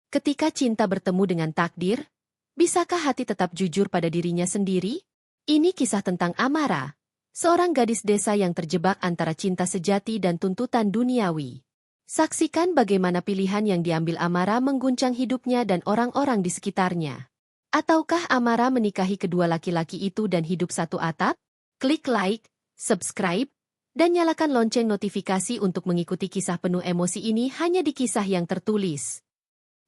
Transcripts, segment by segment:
Ketika cinta bertemu dengan takdir, bisakah hati tetap jujur pada dirinya sendiri? Ini kisah tentang Amara, seorang gadis desa yang terjebak antara cinta sejati dan tuntutan duniawi. Saksikan bagaimana pilihan yang diambil Amara mengguncang hidupnya dan orang-orang di sekitarnya. Ataukah Amara menikahi kedua laki-laki itu dan hidup satu atap? Klik like, subscribe, dan nyalakan lonceng notifikasi untuk mengikuti kisah penuh emosi ini hanya di Kisah yang Tertulis.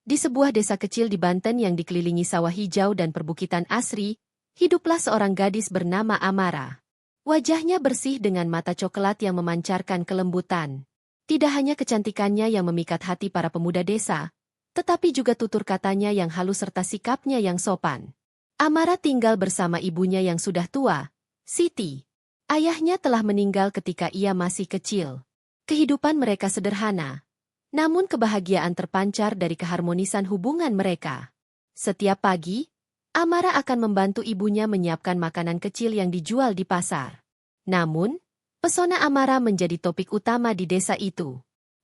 Di sebuah desa kecil di Banten yang dikelilingi sawah hijau dan perbukitan asri, hiduplah seorang gadis bernama Amara. Wajahnya bersih dengan mata coklat yang memancarkan kelembutan. Tidak hanya kecantikannya yang memikat hati para pemuda desa, tetapi juga tutur katanya yang halus serta sikapnya yang sopan. Amara tinggal bersama ibunya yang sudah tua, Siti. Ayahnya telah meninggal ketika ia masih kecil. Kehidupan mereka sederhana, namun kebahagiaan terpancar dari keharmonisan hubungan mereka. Setiap pagi, Amara akan membantu ibunya menyiapkan makanan kecil yang dijual di pasar. Namun, pesona Amara menjadi topik utama di desa itu.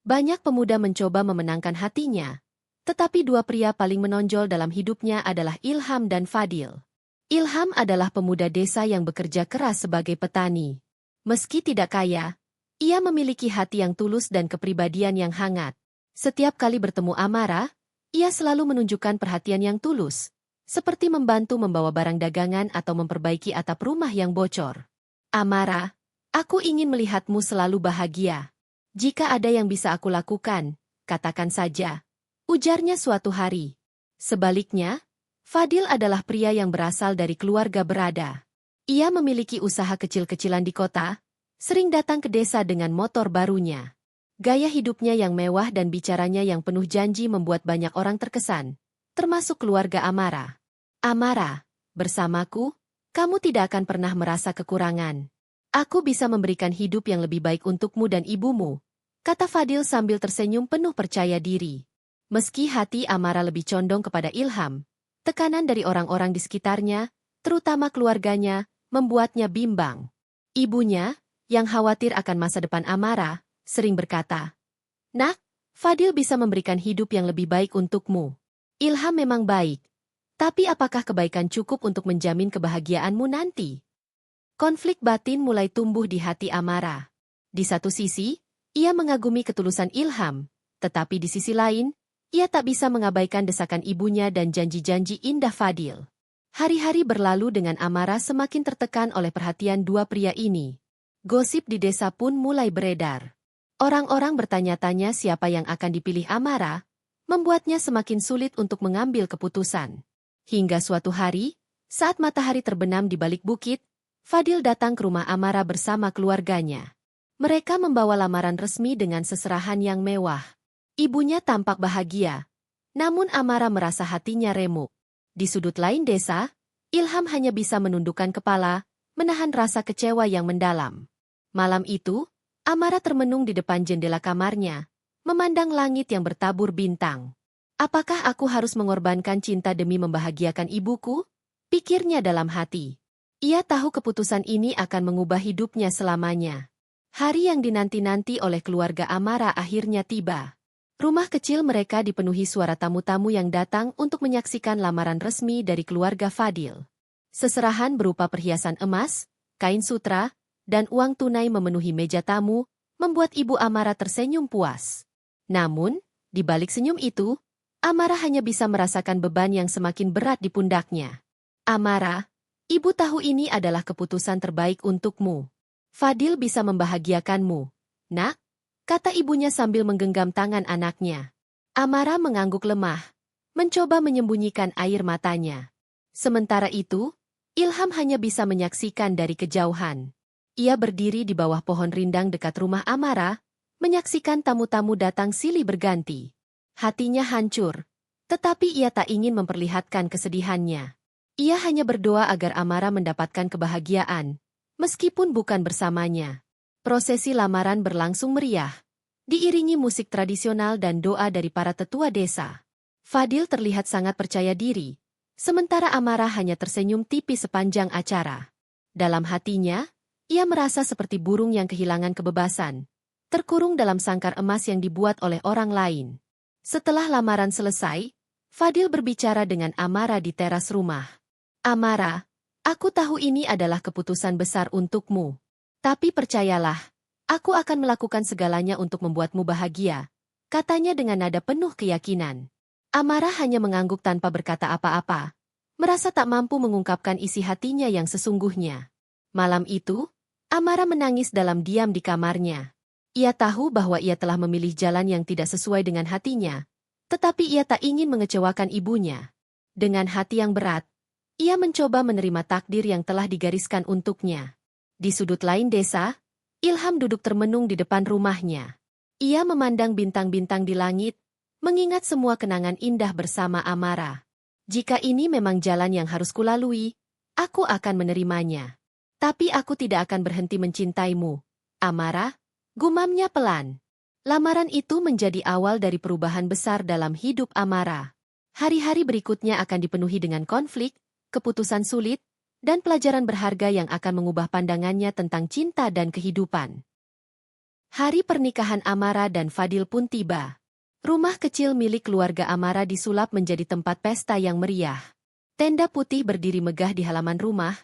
Banyak pemuda mencoba memenangkan hatinya, tetapi dua pria paling menonjol dalam hidupnya adalah Ilham dan Fadil. Ilham adalah pemuda desa yang bekerja keras sebagai petani. Meski tidak kaya, ia memiliki hati yang tulus dan kepribadian yang hangat. Setiap kali bertemu Amara, ia selalu menunjukkan perhatian yang tulus, seperti membantu membawa barang dagangan atau memperbaiki atap rumah yang bocor. Amara, aku ingin melihatmu selalu bahagia. Jika ada yang bisa aku lakukan, katakan saja, ujarnya suatu hari. Sebaliknya, Fadil adalah pria yang berasal dari keluarga berada. Ia memiliki usaha kecil-kecilan di kota, sering datang ke desa dengan motor barunya. Gaya hidupnya yang mewah dan bicaranya yang penuh janji membuat banyak orang terkesan, termasuk keluarga Amara. Amara, bersamaku, kamu tidak akan pernah merasa kekurangan. Aku bisa memberikan hidup yang lebih baik untukmu dan ibumu, kata Fadil sambil tersenyum penuh percaya diri. Meski hati Amara lebih condong kepada Ilham, tekanan dari orang-orang di sekitarnya, terutama keluarganya, membuatnya bimbang. Ibunya, yang khawatir akan masa depan Amara, sering berkata, "Nak, Fadil bisa memberikan hidup yang lebih baik untukmu. Ilham memang baik, tapi apakah kebaikan cukup untuk menjamin kebahagiaanmu nanti?" Konflik batin mulai tumbuh di hati Amara. Di satu sisi, ia mengagumi ketulusan Ilham, tetapi di sisi lain, ia tak bisa mengabaikan desakan ibunya dan janji-janji indah Fadil. Hari-hari berlalu dengan Amara semakin tertekan oleh perhatian dua pria ini. Gosip di desa pun mulai beredar. Orang-orang bertanya-tanya siapa yang akan dipilih Amara, membuatnya semakin sulit untuk mengambil keputusan. Hingga suatu hari, saat matahari terbenam di balik bukit, Fadil datang ke rumah Amara bersama keluarganya. Mereka membawa lamaran resmi dengan seserahan yang mewah. Ibunya tampak bahagia, namun Amara merasa hatinya remuk. Di sudut lain desa, Ilham hanya bisa menundukkan kepala, menahan rasa kecewa yang mendalam. Malam itu, Amara termenung di depan jendela kamarnya, memandang langit yang bertabur bintang. Apakah aku harus mengorbankan cinta demi membahagiakan ibuku? Pikirnya dalam hati. Ia tahu keputusan ini akan mengubah hidupnya selamanya. Hari yang dinanti-nanti oleh keluarga Amara akhirnya tiba. Rumah kecil mereka dipenuhi suara tamu-tamu yang datang untuk menyaksikan lamaran resmi dari keluarga Fadil. Seserahan berupa perhiasan emas, kain sutra, dan uang tunai memenuhi meja tamu, membuat ibu Amara tersenyum puas. Namun, di balik senyum itu, Amara hanya bisa merasakan beban yang semakin berat di pundaknya. Amara, ibu tahu ini adalah keputusan terbaik untukmu. Fadil bisa membahagiakanmu, nak, kata ibunya sambil menggenggam tangan anaknya. Amara mengangguk lemah, mencoba menyembunyikan air matanya. Sementara itu, Ilham hanya bisa menyaksikan dari kejauhan. Ia berdiri di bawah pohon rindang dekat rumah Amara, menyaksikan tamu-tamu datang silih berganti. Hatinya hancur, tetapi ia tak ingin memperlihatkan kesedihannya. Ia hanya berdoa agar Amara mendapatkan kebahagiaan, meskipun bukan bersamanya. Prosesi lamaran berlangsung meriah, diiringi musik tradisional dan doa dari para tetua desa. Fadil terlihat sangat percaya diri, sementara Amara hanya tersenyum tipis sepanjang acara. Dalam hatinya, ia merasa seperti burung yang kehilangan kebebasan, terkurung dalam sangkar emas yang dibuat oleh orang lain. Setelah lamaran selesai, Fadil berbicara dengan Amara di teras rumah. Amara, aku tahu ini adalah keputusan besar untukmu. Tapi percayalah, aku akan melakukan segalanya untuk membuatmu bahagia, katanya dengan nada penuh keyakinan. Amara hanya mengangguk tanpa berkata apa-apa, merasa tak mampu mengungkapkan isi hatinya yang sesungguhnya. Malam itu, Amara menangis dalam diam di kamarnya. Ia tahu bahwa ia telah memilih jalan yang tidak sesuai dengan hatinya, tetapi ia tak ingin mengecewakan ibunya. Dengan hati yang berat, ia mencoba menerima takdir yang telah digariskan untuknya. Di sudut lain desa, Ilham duduk termenung di depan rumahnya. Ia memandang bintang-bintang di langit, mengingat semua kenangan indah bersama Amara. Jika ini memang jalan yang harus kulalui, aku akan menerimanya. Tapi aku tidak akan berhenti mencintaimu, Amara, gumamnya pelan. Lamaran itu menjadi awal dari perubahan besar dalam hidup Amara. Hari-hari berikutnya akan dipenuhi dengan konflik, keputusan sulit, dan pelajaran berharga yang akan mengubah pandangannya tentang cinta dan kehidupan. Hari pernikahan Amara dan Fadil pun tiba. Rumah kecil milik keluarga Amara disulap menjadi tempat pesta yang meriah. Tenda putih berdiri megah di halaman rumah,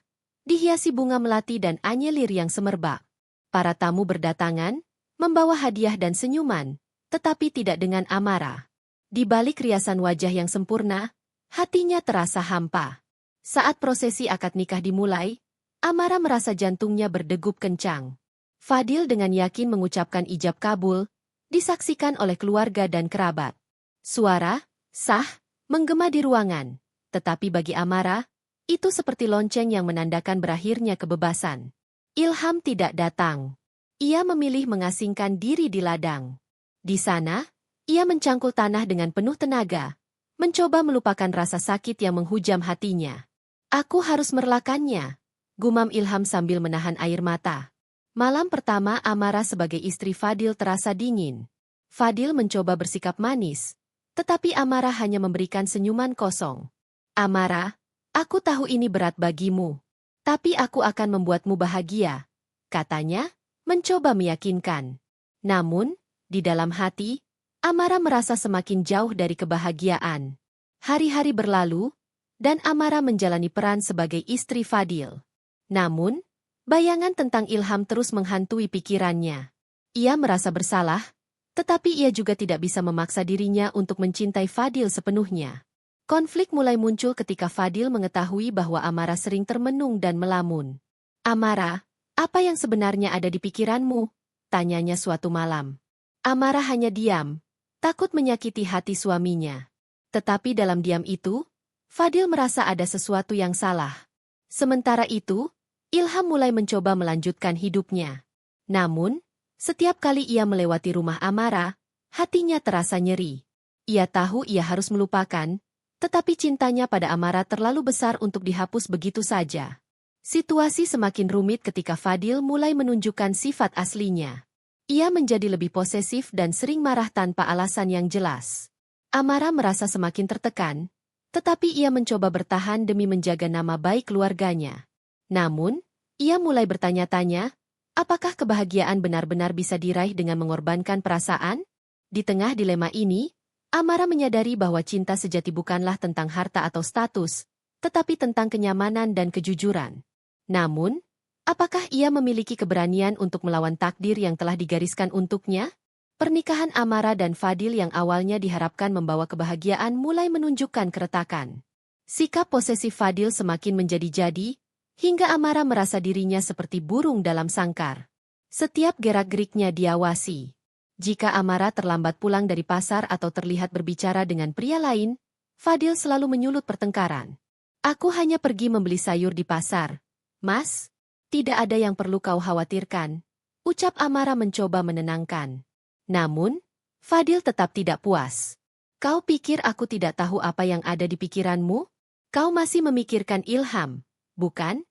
dihiasi bunga melati dan anyelir yang semerbak. Para tamu berdatangan, membawa hadiah dan senyuman, tetapi tidak dengan Amara. Di balik riasan wajah yang sempurna, hatinya terasa hampa. Saat prosesi akad nikah dimulai, Amara merasa jantungnya berdegup kencang. Fadil dengan yakin mengucapkan ijab kabul, disaksikan oleh keluarga dan kerabat. Suara, sah, menggema di ruangan, tetapi bagi Amara, itu seperti lonceng yang menandakan berakhirnya kebebasan. Ilham tidak datang. Ia memilih mengasingkan diri di ladang. Di sana, ia mencangkul tanah dengan penuh tenaga, mencoba melupakan rasa sakit yang menghujam hatinya. Aku harus merelakannya, gumam Ilham sambil menahan air mata. Malam pertama Amara sebagai istri Fadil terasa dingin. Fadil mencoba bersikap manis, tetapi Amara hanya memberikan senyuman kosong. Amara, aku tahu ini berat bagimu, tapi aku akan membuatmu bahagia, katanya, mencoba meyakinkan. Namun, di dalam hati, Amara merasa semakin jauh dari kebahagiaan. Hari-hari berlalu, dan Amara menjalani peran sebagai istri Fadil. Namun, bayangan tentang Ilham terus menghantui pikirannya. Ia merasa bersalah, tetapi ia juga tidak bisa memaksa dirinya untuk mencintai Fadil sepenuhnya. Konflik mulai muncul ketika Fadil mengetahui bahwa Amara sering termenung dan melamun. Amara, apa yang sebenarnya ada di pikiranmu? Tanyanya suatu malam. Amara hanya diam, takut menyakiti hati suaminya. Tetapi dalam diam itu, Fadil merasa ada sesuatu yang salah. Sementara itu, Ilham mulai mencoba melanjutkan hidupnya. Namun, setiap kali ia melewati rumah Amara, hatinya terasa nyeri. Ia tahu ia harus melupakan, tetapi cintanya pada Amara terlalu besar untuk dihapus begitu saja. Situasi semakin rumit ketika Fadil mulai menunjukkan sifat aslinya. Ia menjadi lebih posesif dan sering marah tanpa alasan yang jelas. Amara merasa semakin tertekan, tetapi ia mencoba bertahan demi menjaga nama baik keluarganya. Namun, ia mulai bertanya-tanya, apakah kebahagiaan benar-benar bisa diraih dengan mengorbankan perasaan? Di tengah dilema ini, Amara menyadari bahwa cinta sejati bukanlah tentang harta atau status, tetapi tentang kenyamanan dan kejujuran. Namun, apakah ia memiliki keberanian untuk melawan takdir yang telah digariskan untuknya? Pernikahan Amara dan Fadil yang awalnya diharapkan membawa kebahagiaan mulai menunjukkan keretakan. Sikap posesif Fadil semakin menjadi-jadi, hingga Amara merasa dirinya seperti burung dalam sangkar. Setiap gerak-geriknya diawasi. Jika Amara terlambat pulang dari pasar atau terlihat berbicara dengan pria lain, Fadil selalu menyulut pertengkaran. Aku hanya pergi membeli sayur di pasar. Mas, tidak ada yang perlu kau khawatirkan, ucap Amara mencoba menenangkan. Namun, Fadil tetap tidak puas. Kau pikir aku tidak tahu apa yang ada di pikiranmu? Kau masih memikirkan Ilham, bukan?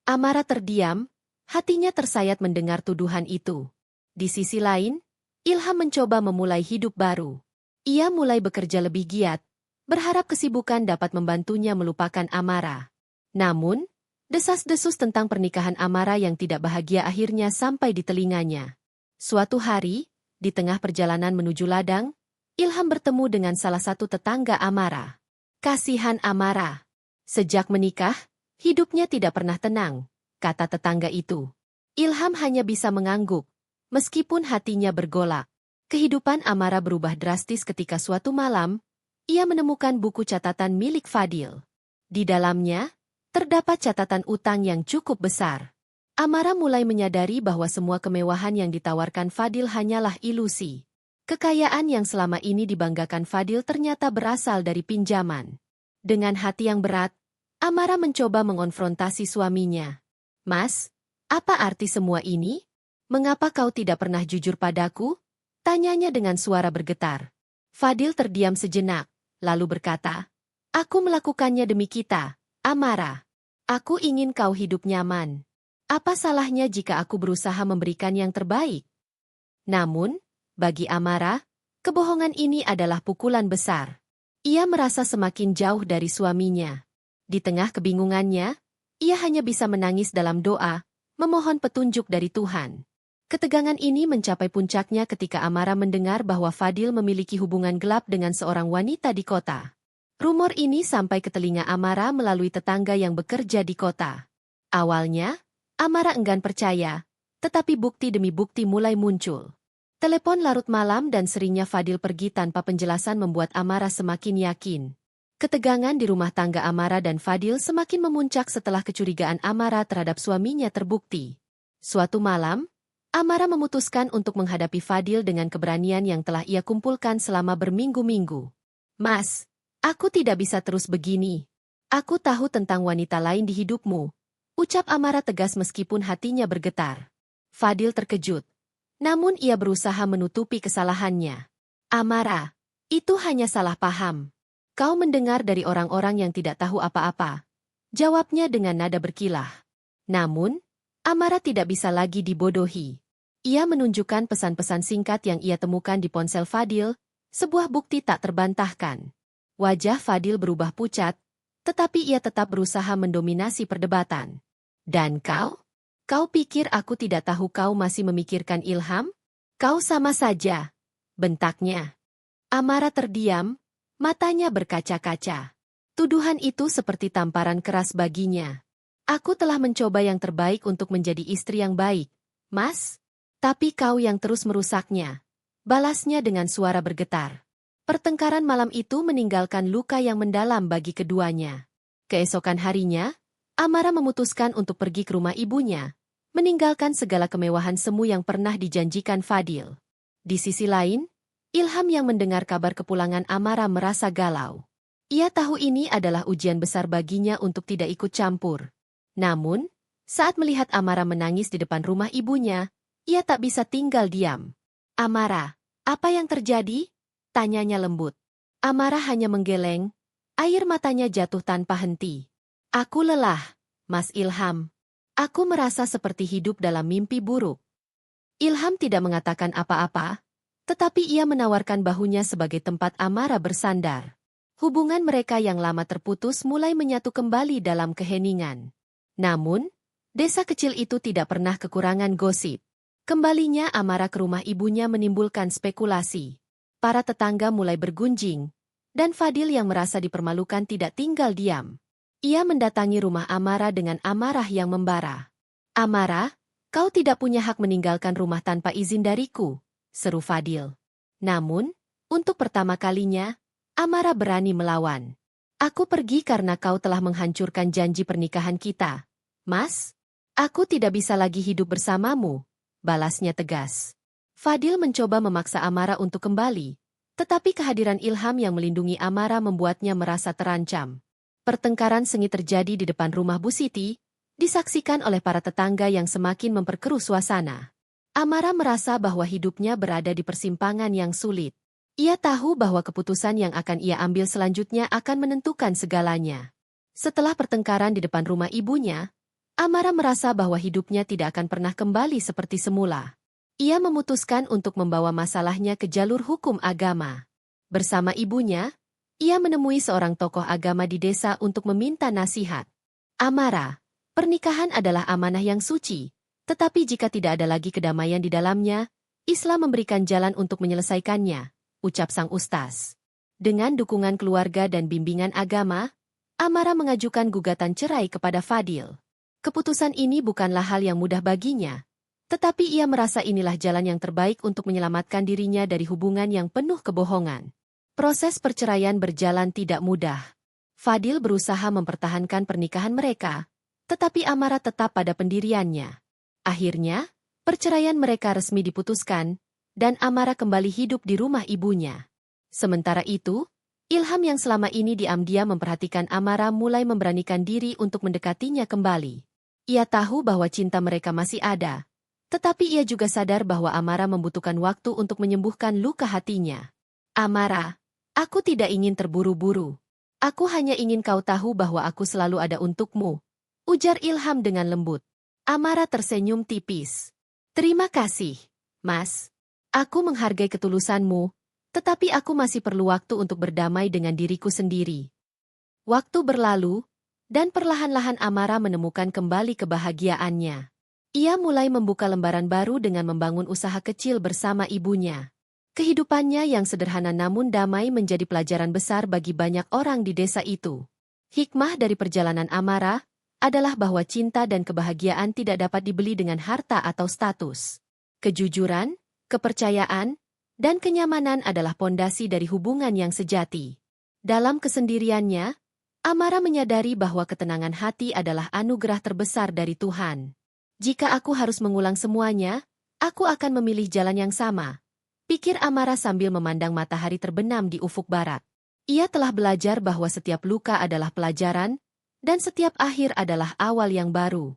Amara terdiam, hatinya tersayat mendengar tuduhan itu. Di sisi lain, Ilham mencoba memulai hidup baru. Ia mulai bekerja lebih giat, berharap kesibukan dapat membantunya melupakan Amara. Namun, desas-desus tentang pernikahan Amara yang tidak bahagia akhirnya sampai di telinganya. Suatu hari, di tengah perjalanan menuju ladang, Ilham bertemu dengan salah satu tetangga Amara. Kasihan Amara. Sejak menikah, hidupnya tidak pernah tenang, kata tetangga itu. Ilham hanya bisa mengangguk, meskipun hatinya bergolak. Kehidupan Amara berubah drastis ketika suatu malam, ia menemukan buku catatan milik Fadil. Di dalamnya, terdapat catatan utang yang cukup besar. Amara mulai menyadari bahwa semua kemewahan yang ditawarkan Fadil hanyalah ilusi. Kekayaan yang selama ini dibanggakan Fadil ternyata berasal dari pinjaman. Dengan hati yang berat, Amara mencoba mengonfrontasi suaminya. "Mas, apa arti semua ini? Mengapa kau tidak pernah jujur padaku?" tanyanya dengan suara bergetar. Fadil terdiam sejenak, lalu berkata, "Aku melakukannya demi kita, Amara. Aku ingin kau hidup nyaman. Apa salahnya jika aku berusaha memberikan yang terbaik?" Namun, bagi Amara, kebohongan ini adalah pukulan besar. Ia merasa semakin jauh dari suaminya. Di tengah kebingungannya, ia hanya bisa menangis dalam doa, memohon petunjuk dari Tuhan. Ketegangan ini mencapai puncaknya ketika Amara mendengar bahwa Fadil memiliki hubungan gelap dengan seorang wanita di kota. Rumor ini sampai ke telinga Amara melalui tetangga yang bekerja di kota. Awalnya, Amara enggan percaya, tetapi bukti demi bukti mulai muncul. Telepon larut malam dan seringnya Fadil pergi tanpa penjelasan membuat Amara semakin yakin. Ketegangan di rumah tangga Amara dan Fadil semakin memuncak setelah kecurigaan Amara terhadap suaminya terbukti. Suatu malam, Amara memutuskan untuk menghadapi Fadil dengan keberanian yang telah ia kumpulkan selama berminggu-minggu. "Mas, aku tidak bisa terus begini. Aku tahu tentang wanita lain di hidupmu," ucap Amara tegas meskipun hatinya bergetar. Fadil terkejut. Namun ia berusaha menutupi kesalahannya. "Amara, itu hanya salah paham. Kau mendengar dari orang-orang yang tidak tahu apa-apa," jawabnya dengan nada berkilah. Namun, Amara tidak bisa lagi dibodohi. Ia menunjukkan pesan-pesan singkat yang ia temukan di ponsel Fadil, sebuah bukti tak terbantahkan. Wajah Fadil berubah pucat, tetapi ia tetap berusaha mendominasi perdebatan. "Dan kau? Kau pikir aku tidak tahu kau masih memikirkan Ilham? Kau sama saja," bentaknya. Amara terdiam, matanya berkaca-kaca. Tuduhan itu seperti tamparan keras baginya. "Aku telah mencoba yang terbaik untuk menjadi istri yang baik, Mas. Tapi kau yang terus merusaknya," balasnya dengan suara bergetar. Pertengkaran malam itu meninggalkan luka yang mendalam bagi keduanya. Keesokan harinya, Amara memutuskan untuk pergi ke rumah ibunya, meninggalkan segala kemewahan semu yang pernah dijanjikan Fadil. Di sisi lain, Ilham yang mendengar kabar kepulangan Amara merasa galau. Ia tahu ini adalah ujian besar baginya untuk tidak ikut campur. Namun, saat melihat Amara menangis di depan rumah ibunya, ia tak bisa tinggal diam. "Amara, apa yang terjadi?" tanyanya lembut. Amara hanya menggeleng, air matanya jatuh tanpa henti. "Aku lelah, Mas Ilham. Aku merasa seperti hidup dalam mimpi buruk." Ilham tidak mengatakan apa-apa, tetapi ia menawarkan bahunya sebagai tempat Amara bersandar. Hubungan mereka yang lama terputus mulai menyatu kembali dalam keheningan. Namun, desa kecil itu tidak pernah kekurangan gosip. Kembalinya Amara ke rumah ibunya menimbulkan spekulasi. Para tetangga mulai bergunjing, dan Fadil yang merasa dipermalukan tidak tinggal diam. Ia mendatangi rumah Amara dengan amarah yang membara. "Amara, kau tidak punya hak meninggalkan rumah tanpa izin dariku," seru Fadil. Namun, untuk pertama kalinya, Amara berani melawan. "Aku pergi karena kau telah menghancurkan janji pernikahan kita, Mas. Aku tidak bisa lagi hidup bersamamu," balasnya tegas. Fadil mencoba memaksa Amara untuk kembali, tetapi kehadiran Ilham yang melindungi Amara membuatnya merasa terancam. Pertengkaran sengit terjadi di depan rumah Bu Siti, disaksikan oleh para tetangga yang semakin memperkeruh suasana. Amara merasa bahwa hidupnya berada di persimpangan yang sulit. Ia tahu bahwa keputusan yang akan ia ambil selanjutnya akan menentukan segalanya. Setelah pertengkaran di depan rumah ibunya, Amara merasa bahwa hidupnya tidak akan pernah kembali seperti semula. Ia memutuskan untuk membawa masalahnya ke jalur hukum agama. Bersama ibunya, ia menemui seorang tokoh agama di desa untuk meminta nasihat. "Amara, pernikahan adalah amanah yang suci, tetapi jika tidak ada lagi kedamaian di dalamnya, Islam memberikan jalan untuk menyelesaikannya," ucap sang ustaz. Dengan dukungan keluarga dan bimbingan agama, Amara mengajukan gugatan cerai kepada Fadil. Keputusan ini bukanlah hal yang mudah baginya, tetapi ia merasa inilah jalan yang terbaik untuk menyelamatkan dirinya dari hubungan yang penuh kebohongan. Proses perceraian berjalan tidak mudah. Fadil berusaha mempertahankan pernikahan mereka, tetapi Amara tetap pada pendiriannya. Akhirnya, perceraian mereka resmi diputuskan, dan Amara kembali hidup di rumah ibunya. Sementara itu, Ilham yang selama ini diam-diam memperhatikan Amara mulai memberanikan diri untuk mendekatinya kembali. Ia tahu bahwa cinta mereka masih ada, tetapi ia juga sadar bahwa Amara membutuhkan waktu untuk menyembuhkan luka hatinya. Amara, aku tidak ingin terburu-buru. Aku hanya ingin kau tahu bahwa aku selalu ada untukmu, ujar Ilham dengan lembut. Amara tersenyum tipis. Terima kasih, Mas. Aku menghargai ketulusanmu, tetapi aku masih perlu waktu untuk berdamai dengan diriku sendiri. Waktu berlalu, dan perlahan-lahan Amara menemukan kembali kebahagiaannya. Ia mulai membuka lembaran baru dengan membangun usaha kecil bersama ibunya. Kehidupannya yang sederhana namun damai menjadi pelajaran besar bagi banyak orang di desa itu. Hikmah dari perjalanan Amara adalah bahwa cinta dan kebahagiaan tidak dapat dibeli dengan harta atau status. Kejujuran, kepercayaan, dan kenyamanan adalah pondasi dari hubungan yang sejati. Dalam kesendiriannya, Amara menyadari bahwa ketenangan hati adalah anugerah terbesar dari Tuhan. Jika aku harus mengulang semuanya, aku akan memilih jalan yang sama, pikir Amara sambil memandang matahari terbenam di ufuk barat. Ia telah belajar bahwa setiap luka adalah pelajaran, dan setiap akhir adalah awal yang baru.